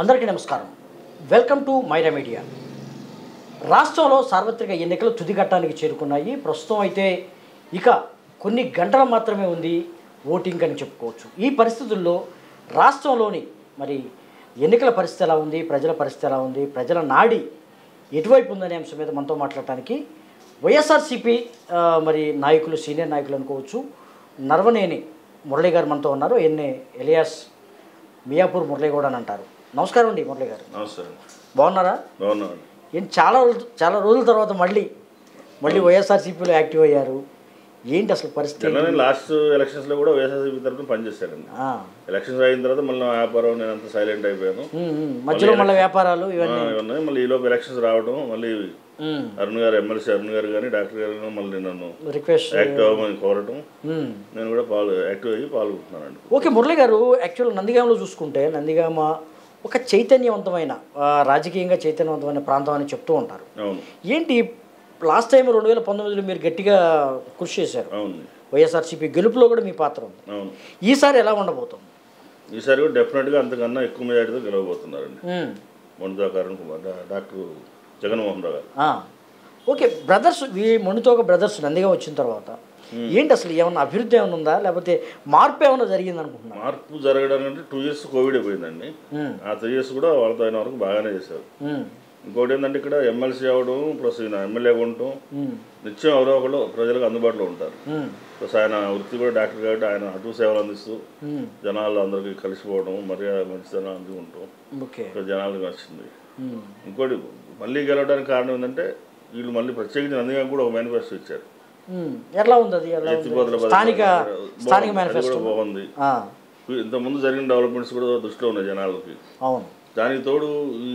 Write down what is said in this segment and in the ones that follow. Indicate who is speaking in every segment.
Speaker 1: అందరికీ నమస్కారం. Welcome to Myra Media. రాష్ట్రంలో సార్వత్రిక ఎన్నికలు తుదిఘట్టానికి చేరుకున్నాయి. ప్రస్తుతం అయితే ఇక కొన్ని గంటలు మాత్రమే ఉంది ఓటింగ్ అని చెప్పుకోవచ్చు. ఈ పరిస్థితుల్లో రాష్ట్రంలోని మరి ఎన్నికల పరిస్థితి ఎలా ఉంది, ప్రజల పరిస్థితి ఎలా ఉంది, ప్రజల నాడి ఎటువైపు ఉందనే అంశం మీద మనతో మాట్లాడటానికి వైఎస్ఆర్సీపీ మరి నాయకులు, సీనియర్ నాయకులు అనుకోవచ్చు, నర్వనేని మురళి గారు మనతో ఉన్నారు. ఎలియాస్ మియాపూర్ మురళి కూడా అని అంటారు. నమస్కారం అండి మురళి గారు.
Speaker 2: నమస్కారం.
Speaker 1: బాగున్నారా?
Speaker 2: బాగున్నాను.
Speaker 1: ఏంటి చాలా రోజుల తర్వాత మళ్ళీ వైఎస్ఆర్సీపీలో యాక్టివ్ అయ్యారు. ఏంటి అసలు పరిస్థితి?
Speaker 2: లాస్ట్ ఎలక్షన్స్లో కూడా వైఎస్ఆర్సీపీ తరఫున పనిచేశానండి. ఎలక్షన్స్ అయిన తర్వాత మళ్ళీ వ్యాపారం నేను అంత సైలెంట్ అయిపోయాను.
Speaker 1: మధ్యలో మళ్ళీ వ్యాపారాలు ఇవన్నీ
Speaker 2: మళ్ళీ ఈలోపు ఎలక్షన్స్ రావడం, మళ్ళీ అరుణ్ గారు, ఎమ్మెల్సీ అరుణ్ గారు కానీ డాక్టర్ గారు కానీ మళ్ళీ నన్ను
Speaker 1: రిక్వెస్ట్
Speaker 2: యాక్టివ్ అవ్వమని కోరటం, నేను కూడా యాక్టివ్ అయ్యి పాల్గొంటున్నానండి.
Speaker 1: ఓకే మురళి గారు, యాక్చువల్ నందిగామలో చూసుకుంటే నందిగామ ఒక చైతన్యవంతమైన రాజకీయంగా చైతన్యవంతమైన ప్రాంతం అని చెప్తూ ఉంటారు.
Speaker 2: అవును.
Speaker 1: ఏంటి లాస్ట్ టైం 2019లో మీరు గట్టిగా కృషి చేశారు.
Speaker 2: అవును.
Speaker 1: వైఎస్ఆర్సీపీ గెలుపులో కూడా మీ పాత్ర ఉంది.
Speaker 2: అవును.
Speaker 1: ఈసారి ఎలా ఉండబోతుంది?
Speaker 2: ఈసారి కూడా డెఫినెట్గా అంతకన్నా ఎక్కువ మెజార్టీతో గెలవబోతున్నారండి. మొండితోక అరుణ్ కుమార్, డాక్టర్ జగన్మోహన్ రావు గారు.
Speaker 1: ఓకే, బ్రదర్స్ మొండితోక బ్రదర్స్ నందిగా వచ్చిన తర్వాత ఏంటి అసలు ఏమన్నా అభివృద్ధి ఏమైనా ఉందా, లేకపోతే మార్పు ఏమైనా జరిగింది అనుకుంటున్నా?
Speaker 2: మార్పు జరగడానికి 2 years కోవిడ్ అయిపోయిందండి. ఆ 3 years కూడా వాళ్ళతో అయిన వరకు బాగానే చేశారు. ఇంకోటి ఏంటంటే ఇక్కడ ఎమ్మెల్సీ అవ్వడం ప్లస్ ఈయన ఎమ్మెల్యేగా ఉండటం, నిత్యం ఎవరో ఒకళ్ళు ప్రజలకు అందుబాటులో ఉంటారు. ప్లస్ ఆయన వృత్తి కూడా డాక్టర్ కాబట్టి ఆయన అటు సేవలు అందిస్తూ జనాలు అందరికీ కలిసిపోవడం, మర్యాద మంచితనం అందుకుంటాం జనాలకు నచ్చింది. ఇంకోటి మళ్ళీ గెలవడానికి కారణం ఏంటంటే వీళ్ళు మళ్ళీ ప్రత్యేకించి నందిగా కూడా ఒక మేనిఫెస్టో ఇచ్చారు.
Speaker 1: ఎలా ఉంది అది? స్థానిక మేనిఫెస్టో
Speaker 2: బాగుంది. ఇంతకుముందు జరిగిన డెవలప్మెంట్స్ కూడా దృష్టిలో ఉన్నాయి జనాలకి.
Speaker 1: అవును.
Speaker 2: దానికి తోడు ఈ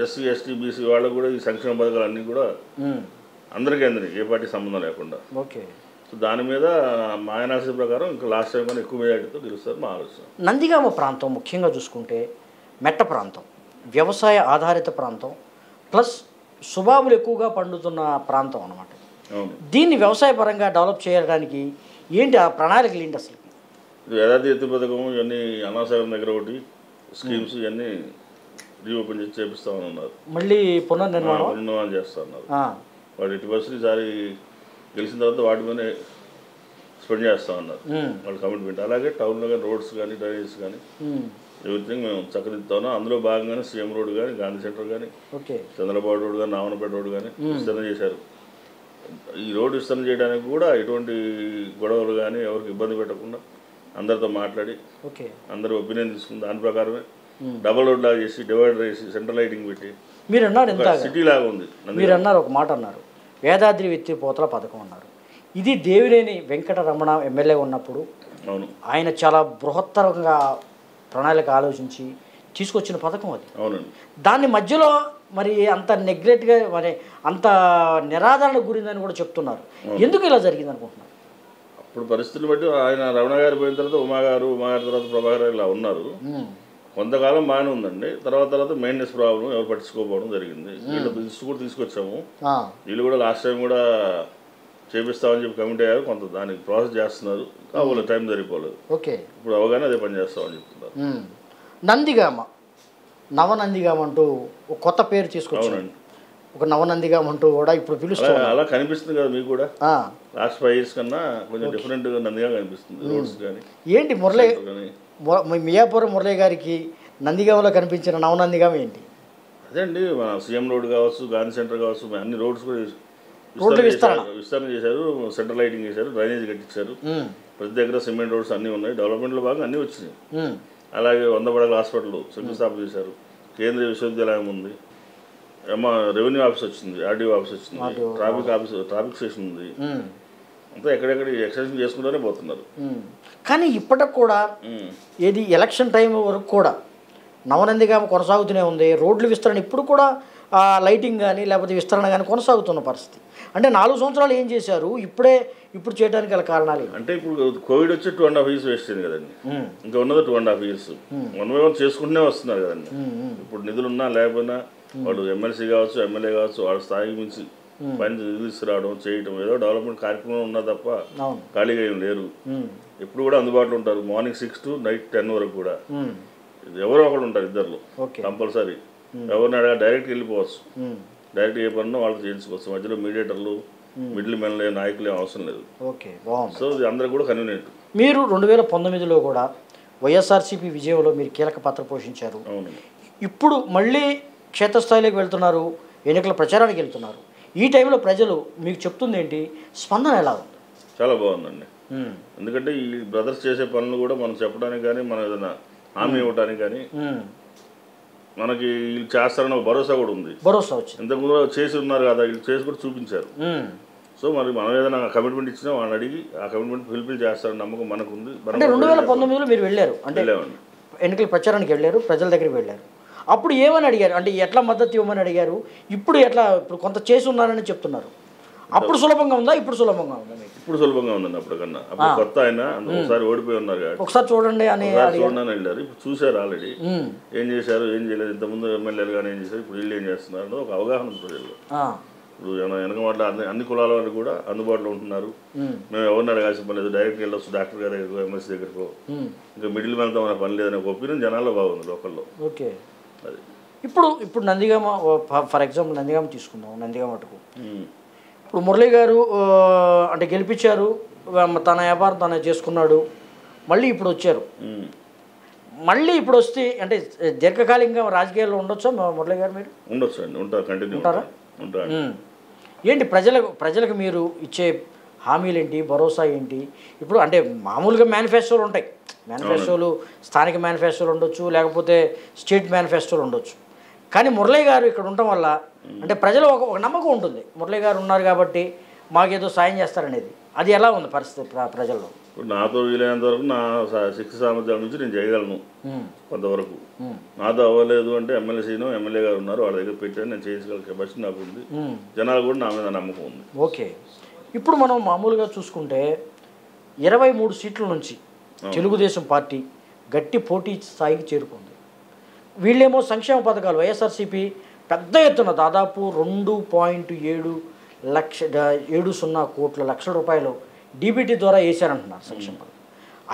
Speaker 2: ఎస్సీ ఎస్టీ బీసీ వాళ్ళకు కూడా ఈ సంక్షేమ పథకాలు అన్నీ కూడా అందరికీ అందినాయి, ఏ పార్టీ సంబంధం లేకుండా.
Speaker 1: ఓకే.
Speaker 2: సో దాని మీద మా అనాలిసిస్ ప్రకారం ఇంకా లాస్ట్ టైం కన్నా ఎక్కువ మెజార్టీతో గెలుస్తారు మా ఆలోచన.
Speaker 1: నందిగామ ప్రాంతం ముఖ్యంగా చూసుకుంటే మెట్ట ప్రాంతం, వ్యవసాయ ఆధారిత ప్రాంతం, ప్లస్ సుబాబులు ఎక్కువగా పండుతున్న ప్రాంతం అన్నమాట. దీన్ని వ్యవసాయ పరంగా డెవలప్ చేయడానికి ఏంటి ఆ ప్రణాళికలు ఏంటి అసలు?
Speaker 2: ఏడాది ఎత్తు పథకం ఇవన్నీ అనాసాగరం దగ్గర ఒకటి స్కీమ్స్ ఇవన్నీ రీఓపెన్ చేసి చేపిస్తామని ఉన్నారు.
Speaker 1: మళ్ళీ పునర్నిర్మాణం
Speaker 2: చేస్తా ఉన్నారు. వాడు 80% ఈసారి గెలిచిన తర్వాత వాటి మీద స్పెండ్ చేస్తా ఉన్నారు వాళ్ళ కమిట్మెంట్. అలాగే టౌన్లో కానీ రోడ్స్ కానీ డ్రైనేజెస్ కానీ ఎవ్రీథింగ్ మేము చక్కదిద్దాము. అందులో భాగంగానే సీఎం రోడ్ కానీ, గాంధీ సెంటర్ కానీ, చంద్రబాబు రోడ్ కానీ, రావణపేట రోడ్ కానీ విస్తరణ చేశారు. ఈ రోడ్డు విస్తరణ చేయడానికి కూడా ఎటువంటి గొడవలు కానీ ఎవరికి ఇబ్బంది పెట్టకుండా అందరితో మాట్లాడి అందరూ ఒపీనియన్ తీసుకుని దాని ప్రకారమే డబల్ రోడ్ లాగా చేసి డివైడర్ వేసి సెంట్రల్ లైటింగ్ పెట్టి
Speaker 1: మీరు అన్నారు
Speaker 2: సిటీ లాగా ఉంది.
Speaker 1: మీరు అన్నారు ఒక మాట అన్నారు, వేదాద్రి ఎత్తిపోతల పథకం అన్నారు. ఇది దేవినేని వెంకటరమణ ఎమ్మెల్యే ఉన్నప్పుడు
Speaker 2: అవును
Speaker 1: ఆయన చాలా బృహత్తరంగా ప్రణాళిక ఆలోచించి తీసుకొచ్చిన పథకం అది.
Speaker 2: అవునండి.
Speaker 1: దాన్ని మధ్యలో మరి అంత నెగ్లెక్ట్గా మరి అంత నిరాదరణ గురిందని కూడా చెప్తున్నారు. ఎందుకు ఇలా జరిగింది అనుకుంటున్నారు?
Speaker 2: అప్పుడు పరిస్థితులు బట్టి ఆయన రమణ గారు పోయిన తర్వాత ఉమాగారు తర్వాత ప్రభాకర్ ఇలా ఉన్నారు. కొంతకాలం బాగానే ఉందండి. తర్వాత మెయింటెనెన్స్ ప్రాబ్లం ఎవరు పట్టించుకోకపోవడం జరిగింది. వీళ్ళు కూడా తీసుకొచ్చాము. వీళ్ళు కూడా లాస్ట్ టైం కూడా చేపిస్తామని చెప్పి కమిటీ అయ్యారు. కొంత దానికి ప్రాసెస్ చేస్తున్నారు, కావాలి టైం సరిపోలేదు.
Speaker 1: ఓకే,
Speaker 2: ఇప్పుడు అవగానే అదే పని చేస్తామని చెప్తున్నారు.
Speaker 1: నందిగామ, నవనందిగామ అంటూ ఒక కొత్త పేరు తీసుకొచ్చారు. ఒక నవనందిగామ అంటూ కూడా ఇప్పుడు పిలుస్తారు.
Speaker 2: అలా కనిపిస్తుంది కదా మీకు కూడా? లాస్ట్ 5 years కన్నా కొంచెం డిఫరెంట్ నందిగా కనిపిస్తుంది రోడ్స్ కానీ.
Speaker 1: ఏంటి మియాపురం మురళి గారికి నందిగామలో కనిపించిన నవనందిగామ ఏంటి?
Speaker 2: అదే అండి, మన సీఎం రోడ్ కావచ్చు, గాంధీ సెంటర్ కావచ్చు, అన్ని రోడ్స్ కూడా విస్తరణ చేశారు, సెంట్రల్ లైటింగ్ చేశారు, డ్రైనేజ్ కట్టించారు. ప్రతి దగ్గర సిమెంట్ రోడ్స్ అన్నీ ఉన్నాయి. డెవలప్మెంట్లో భాగంగా అన్నీ వచ్చినాయి. అలాగే 100 పడగల హాస్పిటల్ శంకుస్థాపన చేశారు. కేంద్రీయ విశ్వవిద్యాలయం ఉంది, రెవెన్యూ ఆఫీస్ వచ్చింది, ఆర్డీఓ ఆఫీస్ వచ్చింది, ట్రాఫిక్ స్టేషన్ ఉంది. అంతా ఎక్కడెక్కడ ఎక్స్టెన్షన్ చేసుకుంటూనే పోతున్నారు.
Speaker 1: కానీ ఇప్పటికి కూడా ఏది ఎలక్షన్ టైం వరకు కూడా నవనందిగామ కొనసాగుతూనే ఉంది. రోడ్లు విస్తరణ ఇప్పుడు కూడా లైటింగ్ కానీ లేకపోతే విస్తరణ కానీ కొనసాగుతున్న పరిస్థితి. అంటే 4 సంవత్సరాలు ఏం చేశారు, ఇప్పుడు చేయడానికి గల కారణాలు
Speaker 2: అంటే ఇప్పుడు కోవిడ్ వచ్చి 2.5 years వేస్ట్ అయింది కదండి. ఇంకా ఉన్నది 2.5 years 1 by 1 చేసుకుంటూనే వస్తున్నారు కదండి. ఇప్పుడు నిధులు ఉన్నా లేకపోయినా వాళ్ళు ఎమ్మెల్సీ కావచ్చు, ఎమ్మెల్యే కావచ్చు, వాళ్ళ స్థాయికి మించి పని తీసుకురావడం చేయటం ఏదో డెవలప్మెంట్ కార్యక్రమం ఉన్నా తప్ప ఖాళీగా ఏం లేరు. ఎప్పుడు కూడా అందుబాటులో ఉంటారు. మార్నింగ్ 6 to night 10 వరకు కూడా ఇది ఎవరో ఒకళ్ళు ఉంటారు ఇద్దరు
Speaker 1: ఓకే
Speaker 2: కంపల్సరీ. ఎవరిని అడగా డైరెక్ట్గా వెళ్ళిపోవచ్చు, డైరెక్ట్ ఏ పనున్నా వాళ్ళు చేయించుకోవచ్చు. మధ్యలో మీడియేటర్లు మిడిల్ మెన్ నాయకులు ఏం అవసరం లేదు.
Speaker 1: ఓకే బాగుంది.
Speaker 2: సో ఇది అందరికి కూడా కన్వీనియంట్.
Speaker 1: మీరు 2019లో కూడా వైఎస్ఆర్సీపీ విజయంలో మీరు కీలక పాత్ర పోషించారు.
Speaker 2: అవును.
Speaker 1: ఇప్పుడు మళ్ళీ క్షేత్రస్థాయిలోకి వెళ్తున్నారు, ఎన్నికల ప్రచారానికి వెళ్తున్నారు. ఈ టైంలో ప్రజలు మీకు చెప్తుంది ఏంటి, స్పందన ఎలా ఉంది?
Speaker 2: చాలా బాగుందండి. ఎందుకంటే ఈ బ్రదర్స్ చేసే పనులు కూడా మనం చెప్పడానికి కానీ, మనం ఏదైనా హామీ ఇవ్వడానికి కానీ మనకి వీళ్ళు చేస్తారన్న భరోసా కూడా ఉంది.
Speaker 1: భరోసా వచ్చింది.
Speaker 2: ఇంతకుముందు చేసి ఉన్నారు కదా, వీళ్ళు చేసి కూడా చూపించారు. సో మరి మనం ఏదైనా కమిట్మెంట్ ఇచ్చినా వాళ్ళని అడిగి ఆ కమిట్మెంట్ ఫుల్ఫిల్ చేస్తారని నమ్మకం మనకు ఉంది.
Speaker 1: అంటే 2019లో మీరు వెళ్ళారు, అంటే ఎన్నికల ప్రచారానికి వెళ్ళారు, ప్రజల దగ్గరికి వెళ్ళారు. అప్పుడు ఏమని అడిగారు, అంటే ఎట్లా మద్దతు ఇవ్వమని అడిగారు? ఇప్పుడు ఎట్లా, ఇప్పుడు కొంత చేసి ఉన్నారని చెప్తున్నారు. అప్పుడు సులభంగా ఉందా, ఇప్పుడు సులభంగా ఉందా?
Speaker 2: ఇప్పుడు సులభంగా ఉందండి. అప్పటికన్నా అప్పుడు కొత్త ఆయన ఒకసారి ఓడిపోయి ఉన్నారు కాబట్టి
Speaker 1: ఒకసారి చూడండి అని
Speaker 2: చూడండి వెళ్ళారు. ఇప్పుడు చూశారు ఆల్రెడీ ఏం చేశారు, ఏం చేయలేదు, ఇంతకుముందు ఎమ్మెల్యేలు కానీ ఏం చేశారు, ఇప్పుడు వీళ్ళు ఏం చేస్తున్నారు ఒక అవగాహన ఉంది ప్రజల్లో. ఇప్పుడు వెనక మాట అన్ని కులాల వాళ్ళు కూడా అందుబాటులో ఉంటున్నారు. మేము ఎవరిని అడగాల్సిన పని లేదు, డైరెక్ట్గా వెళ్ళొచ్చు డాక్టర్ గారి దగ్గరకు, ఎంఎస్సీ దగ్గరకు. ఇంకా మిడిల్ మ్యాన్తో మన పని లేదనే ఒక ఒపీనియన్ జనాల్లో బాగుంది లోకల్లో.
Speaker 1: ఓకే. అది ఇప్పుడు నందిగామ, ఫర్ ఎగ్జాంపుల్ నందిగామ తీసుకుందాం. నందిగామ మటుకు ఇప్పుడు మురళీ గారు అంటే గెలిపించారు, తన వ్యాపారం తన చేసుకున్నాడు, మళ్ళీ ఇప్పుడు వచ్చారు. మళ్ళీ ఇప్పుడు వస్తే అంటే దీర్ఘకాలికంగా రాజకీయాల్లో ఉండొచ్చా మురళీ గారు? మీరు
Speaker 2: ఉండొచ్చు అండి, ఉంటారు, కంటిన్యూ
Speaker 1: ఉంటారా?
Speaker 2: ఉంటారు.
Speaker 1: ఏంటి ప్రజలకు మీరు ఇచ్చే హామీలు ఏంటి, భరోసా ఏంటి? ఇప్పుడు అంటే మామూలుగా మేనిఫెస్టోలు ఉంటాయి, మేనిఫెస్టోలు స్థానిక మేనిఫెస్టోలు ఉండొచ్చు, లేకపోతే స్టేట్ మేనిఫెస్టోలు ఉండొచ్చు. కానీ మురళీ గారు ఇక్కడ ఉండటం వల్ల అంటే ప్రజలు ఒక నమ్మకం ఉంటుంది, మురళీ గారు ఉన్నారు కాబట్టి మాకేదో సాయం చేస్తారనేది. అది ఎలా ఉంది పరిస్థితి ప్రజల్లో?
Speaker 2: ఇప్పుడు నాతో వీలైనంత వరకు నా శక్తి సామర్థ్యాల నుంచి నేను చేయగలను కొంతవరకు. నాతో అవ్వలేదు అంటే ఎమ్మెల్యే గారు ఉన్నారు, వాళ్ళ దగ్గర పెట్టాను, నేను చేయగల కెపాసిటీ నాకు ఉంది. జనాలు కూడా నా మీద నమ్మకం ఉంది.
Speaker 1: ఓకే. ఇప్పుడు మనం మామూలుగా చూసుకుంటే 23 సీట్ల నుంచి తెలుగుదేశం పార్టీ గట్టి పోటీ స్థాయికి చేరుకుంది. వీళ్ళేమో సంక్షేమ పథకాలు వైఎస్ఆర్సీపీ పెద్ద ఎత్తున దాదాపు 2.7 కోట్ల రూపాయలు డీబీటీ ద్వారా వేశారంటున్నారు సంక్షేమ పథకం.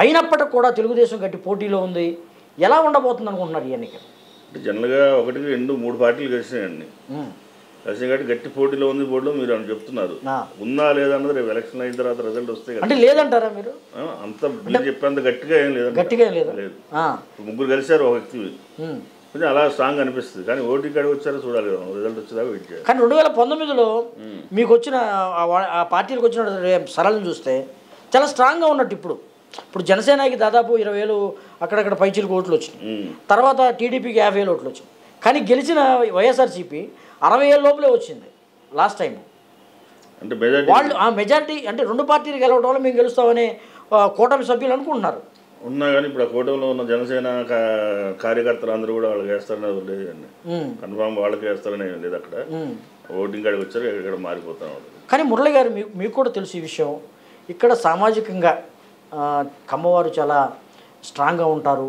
Speaker 1: అయినప్పటికి కూడా తెలుగుదేశం గట్టి పోటీలో ఉంది. ఎలా ఉండబోతుంది అనుకుంటున్నారు ఈ ఎన్నికలు?
Speaker 2: జనరల్గా 1, 2, 3 పార్టీలు కలిసినాయండి. కలిసి కాబట్టి గట్టి పోటీలో ఉంది. పోటీలో మీరు అని చెప్తున్నారు, ఉందా లేదా అన్నది రేపు ఎలక్షన్ అయిన తర్వాత రిజల్ట్ వస్తే
Speaker 1: అంటే లేదంటారా మీరు?
Speaker 2: అంత మీరు చెప్పేంత గట్టిగా ఏం లేదు.
Speaker 1: గట్టిగా లేదు.
Speaker 2: ముగ్గురు కలిసారు ఒక వ్యక్తి, కొంచెం అలా స్ట్రాంగ్ అనిపిస్తుంది. కానీ ఓటీ కాడికి వచ్చారో చూడాలి కదా, రిజల్ట్ వచ్చేదాకా వెయిట్ చేయాలి.
Speaker 1: కానీ 2019లో మీకు వచ్చిన ఆ పార్టీలకు వచ్చిన సరళను చూస్తే చాలా స్ట్రాంగ్గా ఉన్నట్టు. ఇప్పుడు జనసేనకి దాదాపు 20,000 అక్కడక్కడ పైచిలకు ఓట్లు వచ్చినాయి. తర్వాత టీడీపీకి 50,000 ఓట్లు వచ్చినాయి. కానీ గెలిచిన వైఎస్ఆర్సీపీ 60,000 లోపలే వచ్చింది లాస్ట్ టైం.
Speaker 2: అంటే
Speaker 1: వాళ్ళు ఆ మెజార్టీ అంటే 2 పార్టీలు గెలవడం వల్ల మేము గెలుస్తామని కూటమి సభ్యులు అనుకుంటున్నారు.
Speaker 2: ఉన్నా కానీ ఇప్పుడు ఆ కూటమిలో ఉన్న జనసేన కార్యకర్తలు అందరూ కూడా వాళ్ళకి వేస్తారనేది లేదండి. కన్ఫామ్ వాళ్ళకి వేస్తారనే లేదు. అక్కడ ఓటింగ్ కాడికి వచ్చారు, ఎక్కడ మారిపోతాం వాళ్ళు.
Speaker 1: కానీ మురళి గారు మీకు కూడా తెలుసు ఈ విషయం. ఇక్కడ సామాజికంగా కమ్మవారు చాలా స్ట్రాంగ్గా ఉంటారు,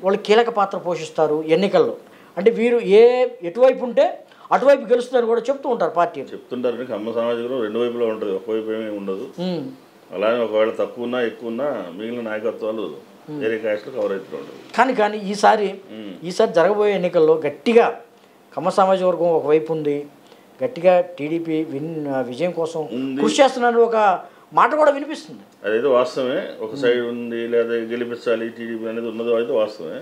Speaker 1: వాళ్ళు కీలక పాత్ర పోషిస్తారు ఎన్నికల్లో. అంటే వీరు ఎటువైపు ఉంటే అటువైపు గెలుస్తుందని కూడా చెప్తూ ఉంటారు పార్టీ.
Speaker 2: చెప్తుంటారు. కమ్మ సమాజంలో 2 వైపులో ఉంటుంది, ఒకవైపు ఏమీ ఉండదు. అలానే ఒకవేళ తక్కువ ఉన్నా ఎక్కువ ఉన్నా మిగిలిన నాయకత్వాలు వేరే క్యాస్ట్లో కవర్ అవుతూ ఉండదు.
Speaker 1: కానీ ఈసారి జరగబోయే ఎన్నికల్లో గట్టిగా కమ్మ సమాజ వర్గం ఒకవైపు ఉంది, గట్టిగా టీడీపీ విజయం కోసం కృషి చేస్తున్నారు ఒక మాట కూడా వినిపిస్తుంది.
Speaker 2: అదైతే వాస్తవమే. ఒక సైడ్ ఉంది లేదా గెలిపించాలి టీడీపీ అనేది ఉన్నదో అయితే వాస్తవమే.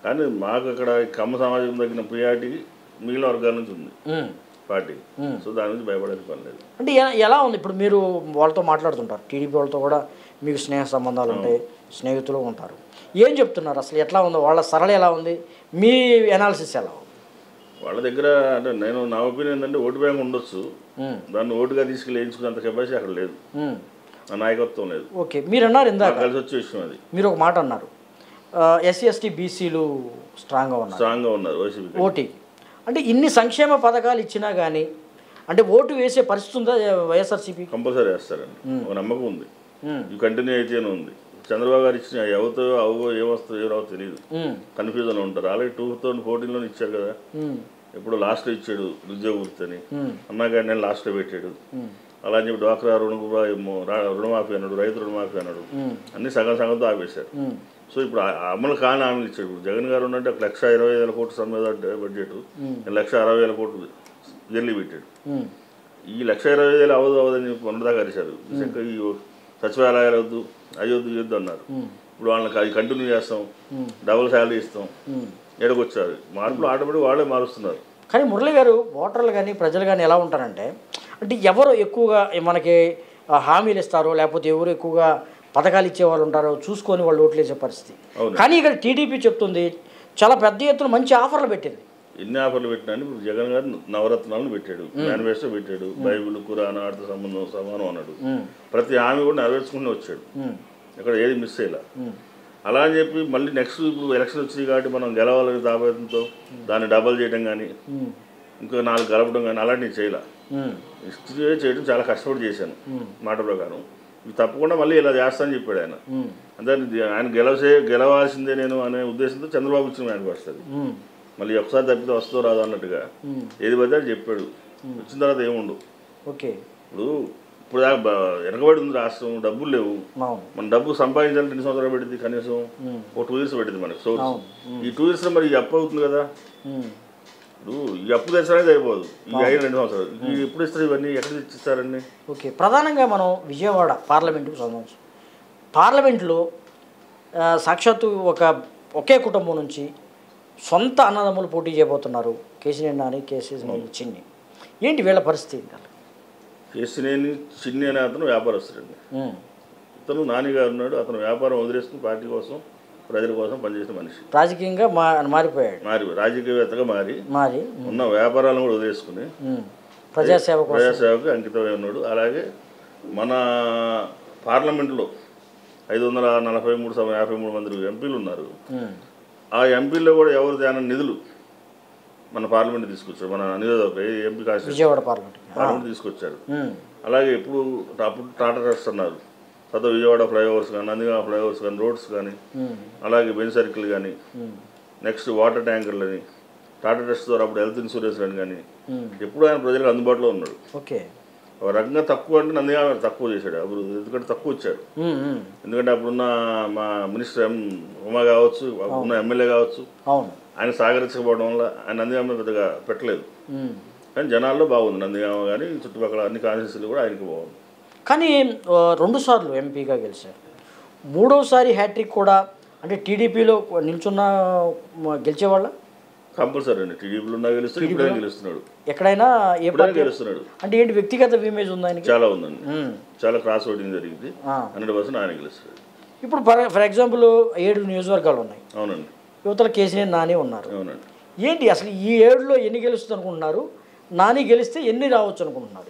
Speaker 2: కానీ మాకు అక్కడ కమ్మ సమాజం తగ్గిన ప్రియారిటీ మిగిలిన వర్గాల నుంచి ఉంది పార్టీ. సో దాని నుంచి భయపడేది పని లేదు.
Speaker 1: అంటే ఎలా ఉంది ఇప్పుడు మీరు వాళ్ళతో మాట్లాడుతుంటారు, టీడీపీ వాళ్ళతో కూడా మీకు స్నేహ సంబంధాలు ఉంటాయి, స్నేహితులు ఉంటారు. ఏం చెప్తున్నారు అసలు, ఎట్లా ఉందో వాళ్ళ సరళ ఎలా ఉంది, మీ ఎనాలిసిస్ ఎలా ఉంది?
Speaker 2: వాళ్ళ దగ్గర అంటే నా ఒపీనియన్ ఏంటంటే ఓటు బ్యాంక్ ఉండొచ్చు, దాన్ని ఓటుగా తీసుకెళ్ళి వేయించుకునేంత కెపాసిటీ అక్కడ లేదు, నా నాయకత్వం లేదు.
Speaker 1: ఓకే. మీరు అన్నారు ఇందాక
Speaker 2: కలిసి వచ్చే విషయం అది.
Speaker 1: మీరు ఒక మాట అన్నారు, ఎస్సీ ఎస్టీ బీసీలు స్ట్రాంగ్గా
Speaker 2: ఉన్నారు వైసీపీ
Speaker 1: ఓటీకి. అంటే ఇన్ని సంక్షేమ పథకాలు ఇచ్చినా కానీ అంటే ఓటు వేసే పరిస్థితి ఉందా వైఎస్ఆర్సీపీ?
Speaker 2: కంపల్సరీ వేస్తారండి, ఒక నమ్మకం ఉంది. ఇవి కంటిన్యూ అయితేనే ఉంది. చంద్రబాబు గారు ఇచ్చిన ఎవరితో అవో ఏమొస్తుందో ఏమో తెలియదు, కన్ఫ్యూజన్లో ఉంటారు. ఆల్రెడీ 2014లో ఇచ్చారు కదా, ఎప్పుడు లాస్ట్లో ఇచ్చాడు ఉద్యోగ వృత్తి అని, అన్నా కానీ నేను లాస్ట్లో పెట్టాడు. అలా అని చెప్పి డ్వాక్రా రుణమాఫీ అన్నాడు, రైతు రుణమాఫీ అన్నాడు, అన్ని సగంతో ఆపేశారు. సో ఇప్పుడు అమలు కాని హామీలు ఇచ్చాడు. ఇప్పుడు జగన్ గారు ఉన్నట్టు 1,20,000 కోట్ల సమేత బడ్జెట్, 1,60,000 కోట్లు జల్లి పెట్టాడు. ఈ 1,20,000 అవదని చెప్పి మొన్నదాకా అరిశారు. ఈ సచివాలయాలు వద్దు, అయ్యొద్దు ఇవ్వద్దు అన్నారు. ఇప్పుడు వాళ్ళకి అది కంటిన్యూ చేస్తాం, డబుల్ శాలరీ ఇస్తాం, ఎడగొచ్చారు. మార్పులు ఆటోమేటిక్ వాళ్ళే మారుస్తున్నారు.
Speaker 1: కానీ మురళి గారు, ఓటర్లు కానీ ప్రజలు కానీ ఎలా ఉంటారంటే, అంటే ఎవరు ఎక్కువగా మనకి హామీలు ఇస్తారో లేకపోతే ఎవరు ఎక్కువగా పథకాలు ఇచ్చే వాళ్ళు ఉంటారో చూసుకొని వాళ్ళు ఓట్లు వేసే పరిస్థితి. కానీ ఇక్కడ టీడీపీ చెప్తుంది చాలా పెద్ద ఎత్తున మంచి ఆఫర్లు పెట్టింది.
Speaker 2: ఎన్ని ఆఫర్లు పెట్టినా ఇప్పుడు జగన్ గారు నవరత్నాలను పెట్టాడు, మేనిఫెస్టో పెట్టాడు, బైబిల్ ఖురాన్ ఆర్థ సమానం అన్నాడు. ప్రతి హామీ కూడా నెరవేర్చుకుంటూ వచ్చాడు, ఇక్కడ ఏది మిస్ అయ్యేలా. అలా అని చెప్పి మళ్ళీ నెక్స్ట్ ఇప్పుడు ఎలక్షన్ వచ్చింది కాబట్టి మనం గెలవాలని తాపత్రంతో దాన్ని డబల్ చేయడం కానీ ఇంకో 4 గెలవడం కానీ అలాంటివి చేయాల. హిస్టరీ చేయడం చాలా కష్టపడి చేశాను మాట ప్రకారం. ఇది తప్పకుండా మళ్ళీ ఇలా చేస్తానని చెప్పాడు ఆయన. అంటే ఆయన గెలవాల్సిందే నేను అనే ఉద్దేశంతో చంద్రబాబు ఇచ్చిన ఆయనకు వస్తుంది. మళ్ళీ ఒకసారి తప్పితే వస్తుందో రాదు అన్నట్టుగా ఏది పడితే అని చెప్పాడు. వచ్చిన తర్వాత ఏముండవు.
Speaker 1: ఓకే,
Speaker 2: ఇప్పుడు దాకా వెనకబడి ఉంది రాష్ట్రం, డబ్బులు లేవు. మన డబ్బు సంపాదించాలంటే 2 సంవత్సరాలు పెట్టింది, కనీసం ఒక 2 years పెట్టింది మనకి సోర్స్. ఈ 2 years మరి ఈ అప్పు అవుతుంది కదా. ఇప్పుడు ఈ అప్పు తెచ్చడానికి సరిపోదు, ఈ 2 సంవత్సరాలు ఎప్పుడు ఇస్తారు, ఇవన్నీ ఎక్కడ తెచ్చిస్తారండి?
Speaker 1: ఓకే, ప్రధానంగా మనం విజయవాడ పార్లమెంటుకు సంబంధించి పార్లమెంట్లో సాక్షాత్తు ఒకే కుటుంబం నుంచి సొంత అన్నదమ్ములు పోటీ చేయబోతున్నారు, కేశినేని నాని, కేశినేని చిన్ని. ఏంటి వీళ్ళ పరిస్థితి?
Speaker 2: కేశినేని చిన్ని అనే అతను వ్యాపారస్తుడండి. ఇతను నానిగారు ఉన్నాడు, అతను వ్యాపారం వదిలేసుకుని పార్టీ కోసం ప్రజల కోసం పనిచేసిన మనిషి.
Speaker 1: రాజకీయంగా మారిపోయాడు,
Speaker 2: రాజకీయవేత్తగా మారి ఉన్న వ్యాపారాలను కూడా వదిలేసుకుని ప్రజాసేవకు అంకితమై ఉన్నాడు. అలాగే మన పార్లమెంట్లో 553 మంది ఎంపీలు ఉన్నారు. ఆ ఎంపీల్లో కూడా ఎవరు ధ్యానం నిధులు మన పార్లమెంట్ తీసుకొచ్చాడు, మన నియోజకవర్గ ఎంపీ
Speaker 1: విజయవాడ పార్లమెంట్
Speaker 2: తీసుకొచ్చాడు. అలాగే ఇప్పుడు టాటా ట్రస్ట్ అన్నారు, తర్వాత విజయవాడ ఫ్లైఓవర్స్ కానీ, నందిగామ ఫ్లైఓవర్స్ కానీ, రోడ్స్ కానీ, అలాగే బెంచ్ సర్కిల్ కానీ, నెక్స్ట్ వాటర్ ట్యాంకర్లని, టాటా ట్రస్ట్ ద్వారా అప్పుడు హెల్త్ ఇన్సూరెన్స్ అని కానీ ఎప్పుడు ఆయన ప్రజలకు అందుబాటులో ఉన్నాడు.
Speaker 1: ఓకే,
Speaker 2: ఒక రకంగా తక్కువ అంటే నందిగామ తక్కువ చేశాడు అభివృద్ధి, ఎందుకంటే తక్కువ వచ్చాడు. ఎందుకంటే అప్పుడున్న మా మినిస్టర్ ఉమా కావచ్చు, ఉన్న ఎమ్మెల్యే కావచ్చు, ఆయన సహకరించకపోవడం వల్ల ఆయన నందిగామ పెద్దగా పెట్టలేదు. కానీ జనాల్లో బాగుంది నందిగామ, కానీ చుట్టుపక్కల అన్ని కాన్స్టిట్యూన్సీలు కూడా ఆయనకి బాగుంది.
Speaker 1: కానీ 2 సార్లు ఎంపీగా గెలిచారు, 3వసారి హ్యాట్రిక్ కూడా. అంటే టీడీపీలో నిల్చున్న గెలిచేవాళ్ళ
Speaker 2: కంపల్సరీ అండి, టీడీపీలో ఉన్నా గెలుస్తున్నాడు,
Speaker 1: ఎక్కడైనా ఏ పార్టీ
Speaker 2: గెలుస్తున్నాడు.
Speaker 1: అంటే ఏంటి వ్యక్తిగత ఇమేజ్ ఉంది ఆయనకి?
Speaker 2: చాలా ఉందండి, చాలా క్రాస్ ఓటింగ్ జరిగింది, 100% ఆయన గెలుస్తాడు.
Speaker 1: ఇప్పుడు ఫర్ ఎగ్జాంపుల్ 7 నియోజకవర్గాలు ఉన్నాయి.
Speaker 2: అవునండి,
Speaker 1: యువతల కేసీఆర్ నాని ఉన్నారు.
Speaker 2: అవునండి,
Speaker 1: ఏంటి అసలు ఈ 7లో ఎన్ని గెలుస్తుంది అనుకుంటున్నారు? నాని గెలిస్తే ఎన్ని రావచ్చు అనుకుంటున్నారు?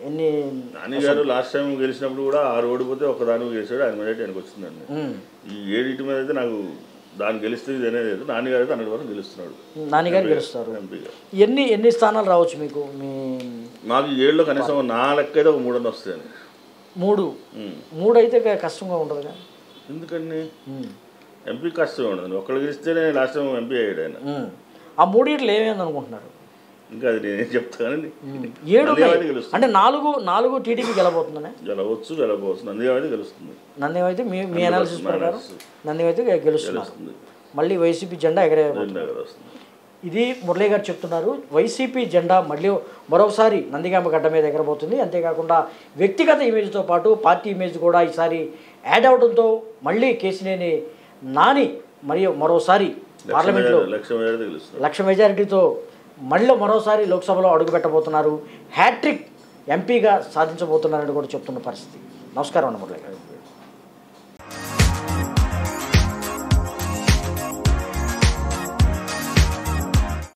Speaker 2: నాని గారు లాస్ట్ టైం గెలిచినప్పుడు కూడా 6 ఓడిపోతే ఒక్కదాని గెలిచాడు, ఆయన మెజారిటీ ఆయనకు వచ్చిందండి. ఈ 7 మీద అయితే నాకు దాన్ని గెలిస్తే ఇది అనేది లేదు. నాన్నగారు అయితే 100% గెలుస్తున్నాడు,
Speaker 1: నాన్నగారు గెలుస్తారు ఎంపీగా. ఎన్ని స్థానాలు రావచ్చు మీకు?
Speaker 2: మాకు 7లో కనీసం నా లెక్క అయితే ఒక 3 అన్న వస్తాయండి.
Speaker 1: 3 అయితే కష్టంగా ఉంటుంది కదా.
Speaker 2: ఎందుకండి ఎంపీ కష్టంగా ఉండదు, ఒక్కళ్ళు గెలిస్తేనే లాస్ట్ టైం ఎంపీ అయ్యాడు ఆయన.
Speaker 1: ఆ 3 ఏమైంది అనుకుంటున్నారు?
Speaker 2: ఇంకా అది నేనేం చెప్తానండి.
Speaker 1: 7 అంటే 4 టీడీపీ గెలబోతుందనే,
Speaker 2: గెలవచ్చు నందిగామైతే గెలుస్తుంది.
Speaker 1: నందిగామైతే మీ అనాలిసిస్ ప్రకారం నందిగామైతే గెలుస్తున్నారు, మళ్ళీ వైసీపీ జెండా ఎగరేస్తుంది. ఇది మురళి గారు చెప్తున్నారు. వైసీపీ జెండా మళ్ళీ మరోసారి నందిగామ గడ్డ మీద ఎగరబోతుంది. అంతేకాకుండా వ్యక్తిగత ఇమేజ్తో పాటు పార్టీ ఇమేజ్ కూడా ఈసారి యాడ్ అవడంతో మళ్ళీ కేశినేని నాని మరియు మరోసారి పార్లమెంట్లో 1,00,000 మెజారిటీతో మరోసారి లోక్సభలో అడుగుపెట్టబోతున్నారు. హ్యాట్రిక్ ఎంపీగా సాధించబోతున్నారని కూడా చెప్తున్న పరిస్థితి. నమస్కారం అండి మురళి గారు.